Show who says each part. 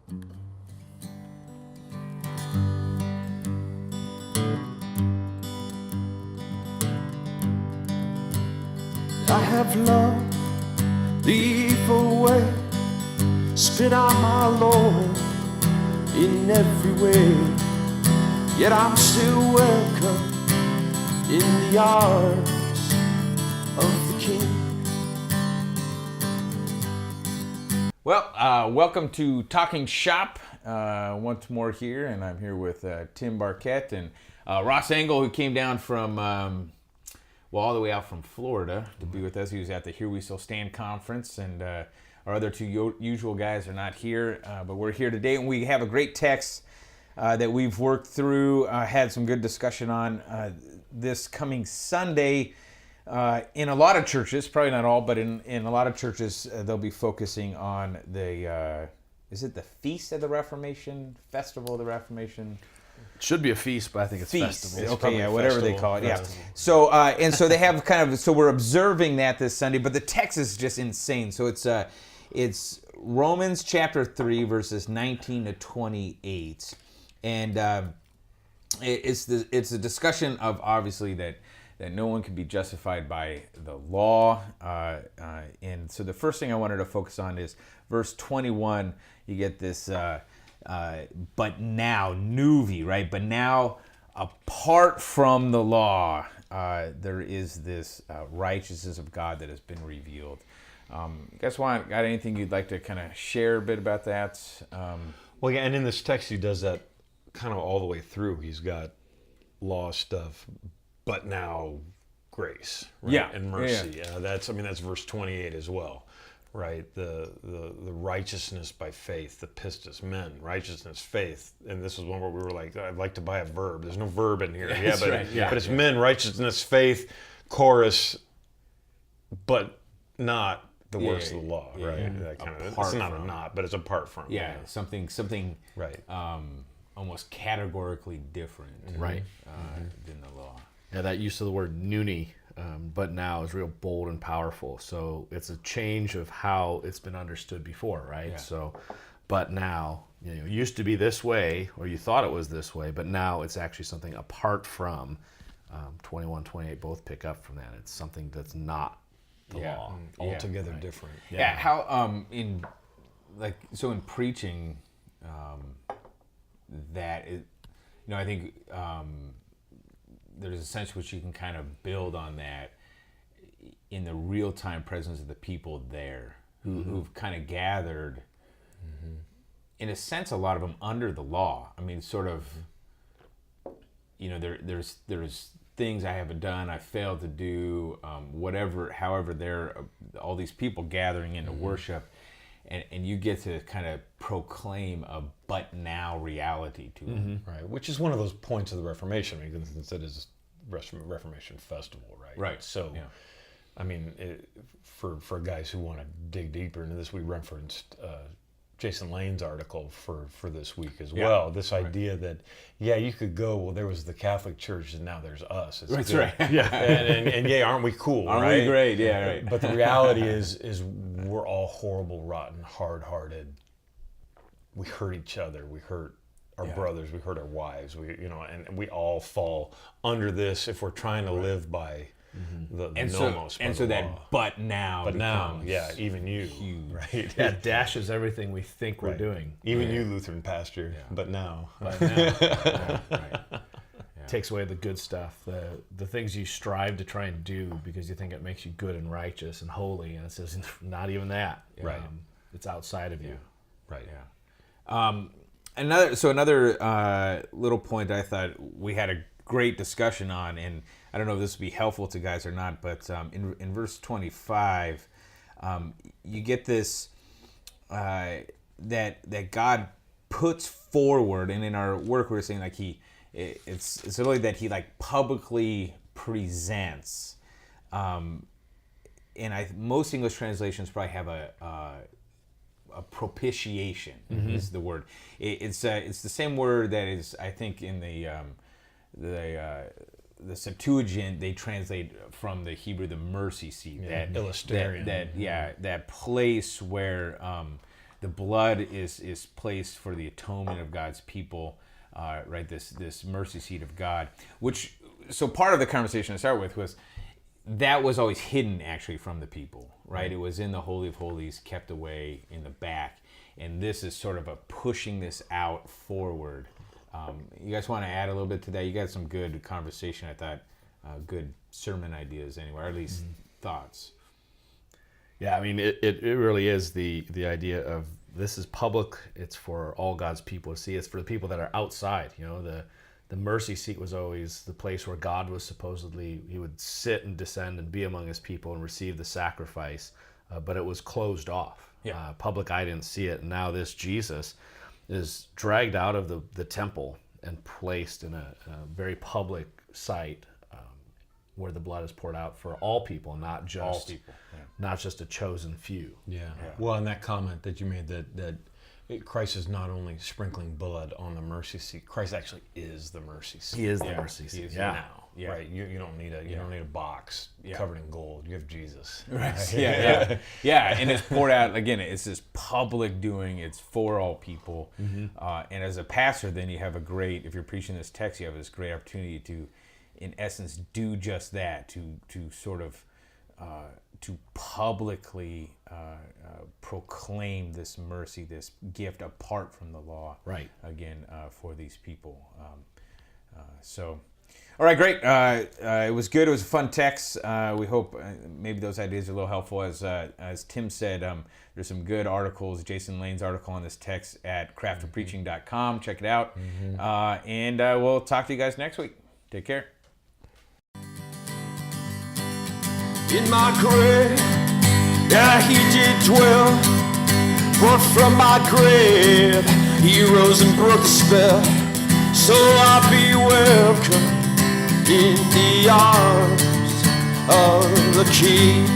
Speaker 1: I have loved the evil way, spit on my Lord in every way, yet I'm still welcome in the arms of the King.
Speaker 2: Well, welcome to Talking Shop. Once more here, and I'm here with Tim Barkett and Ross Engel, who came down from all the way out from Florida to be with us. He was at the Here We Still Stand conference, and our other two usual guys are not here, but we're here today, and we have a great text that we've worked through, had some good discussion on this coming Sunday. In a lot of churches, probably not all, but in a lot of churches, they'll be focusing on the, is it the Feast of the Reformation? Festival of the Reformation?
Speaker 3: It should be a feast, but I think it's
Speaker 2: Feast.
Speaker 3: festival.
Speaker 2: Okay, yeah, whatever they call it.
Speaker 3: Festival.
Speaker 2: Yeah. So and so they have kind of, so we're observing that this Sunday, but the text is just insane. So it's Romans chapter 3 verses 19 to 28, and it's a discussion of obviously that no one can be justified by the law, and so the first thing I wanted to focus on is verse 21. You get this. But now, nuvi, right? But now, apart from the law, there is this righteousness of God that has been revealed. You guys got anything you'd like to kind of share a bit about that?
Speaker 4: Well, yeah, and in this text, he does that kind of all the way through. He's got law stuff, but now grace, right?
Speaker 2: Yeah,
Speaker 4: and mercy. Yeah. That's verse 28 as well. Right, the righteousness by faith, the pistis, men, righteousness, faith, and this is one where we were like, I'd like to buy a verb. There's no verb in here.
Speaker 2: Yeah, but right.
Speaker 4: But it's men, righteousness, faith, chorus, but not the works of the law, right?
Speaker 2: Yeah.
Speaker 4: That kind of, it's not a not, but it's apart from.
Speaker 2: Yeah, something
Speaker 4: right,
Speaker 2: almost categorically different,
Speaker 3: right,
Speaker 2: than the law.
Speaker 3: Yeah, that use of the word nuni. But now is real bold and powerful. So it's a change of how it's been understood before, right?
Speaker 2: Yeah.
Speaker 3: So, but now, it used to be this way, or you thought it was this way, but now it's actually something apart from 21, 28 both pick up from that. It's something that's not the law.
Speaker 4: altogether different.
Speaker 2: Yeah. How in preaching, that is, I think. There's a sense which you can kind of build on that in the real-time presence of the people there who've kind of gathered, in a sense, a lot of them under the law. I mean, sort of, there's things I haven't done, I failed to do, however, there are all these people gathering into worship, and you get to kind of proclaim a but now reality to them.
Speaker 4: Right, which is one of those points of the Reformation, because it is Reformation festival, right?
Speaker 2: Right.
Speaker 4: So, I mean, for guys who want to dig deeper into this, we referenced Jason Lane's article for this week as well. This idea that, you could go, well, there was the Catholic Church and now there's us.
Speaker 2: That's right.
Speaker 4: Yeah, and aren't we cool?
Speaker 2: Aren't
Speaker 4: right?
Speaker 2: we great? Yeah, right.
Speaker 4: But the reality is we're all horrible, rotten, hard-hearted. We hurt each other. We hurt our brothers. We hurt our wives. And we all fall under this if we're trying to live by the nomos.
Speaker 2: And so that
Speaker 4: law.
Speaker 2: But now,
Speaker 4: even you,
Speaker 2: huge.
Speaker 4: right?
Speaker 3: That dashes everything we think we're doing.
Speaker 4: Even you, Lutheran pastor. But now,
Speaker 3: takes away the good stuff, the things you strive to try and do because you think it makes you good and righteous and holy, and it says not even that.
Speaker 4: Right.
Speaker 3: It's outside of you.
Speaker 4: Right.
Speaker 2: Yeah. Another little point I thought we had a great discussion on, and I don't know if this would be helpful to guys or not, but in verse 25, you get this that God puts forward, and in our work we were saying like it's really that he like publicly presents, and most English translations probably have a propitiation is the word. It's the same word that is, I think, in the Septuagint they translate from the Hebrew the mercy seat.
Speaker 4: Illusterion.
Speaker 2: That place where the blood is placed for the atonement of God's people, right? This mercy seat of God, so part of the conversation I started with was that was always hidden actually from the people, right? It was in the Holy of Holies, kept away in the back, and this is sort of a pushing this out forward. You guys want to add a little bit to that? You got some good conversation, I thought, good sermon ideas anyway, or at least thoughts.
Speaker 3: Yeah, I mean, it really is the idea of this is public. It's for all God's people to see. It's for the people that are outside. You know, the mercy seat was always the place where God was supposedly, he would sit and descend and be among his people and receive the sacrifice, but it was closed off.
Speaker 2: Yeah.
Speaker 3: Public eye didn't see it. And now this Jesus is dragged out of the temple and placed in a very public site where the blood is poured out for all people, not just not just a chosen few.
Speaker 4: Yeah. Well, and that comment that you made that Christ is not only sprinkling blood on the mercy seat. Christ actually is the mercy seat.
Speaker 3: He is the mercy seat.
Speaker 4: Now. Yeah. Right. You don't need a box covered in gold. You have Jesus.
Speaker 2: Right. Yeah. And it's poured out again. It's this public doing. It's for all people. And as a pastor, then you have if you're preaching this text, you have this great opportunity to, in essence, do just that. To sort of to publicly proclaim this mercy, this gift apart from the law.
Speaker 3: Right.
Speaker 2: Again, for these people. All right, great. It was good. It was a fun text. We hope maybe those ideas are a little helpful. As Tim said, there's some good articles. Jason Lane's article on this text at craftofpreaching.com. Check it out. And we'll talk to you guys next week. Take care.
Speaker 1: In my grave, yeah, he did dwell. But from my grave, he rose and broke the spell. So I'll be welcome in the arms of the King.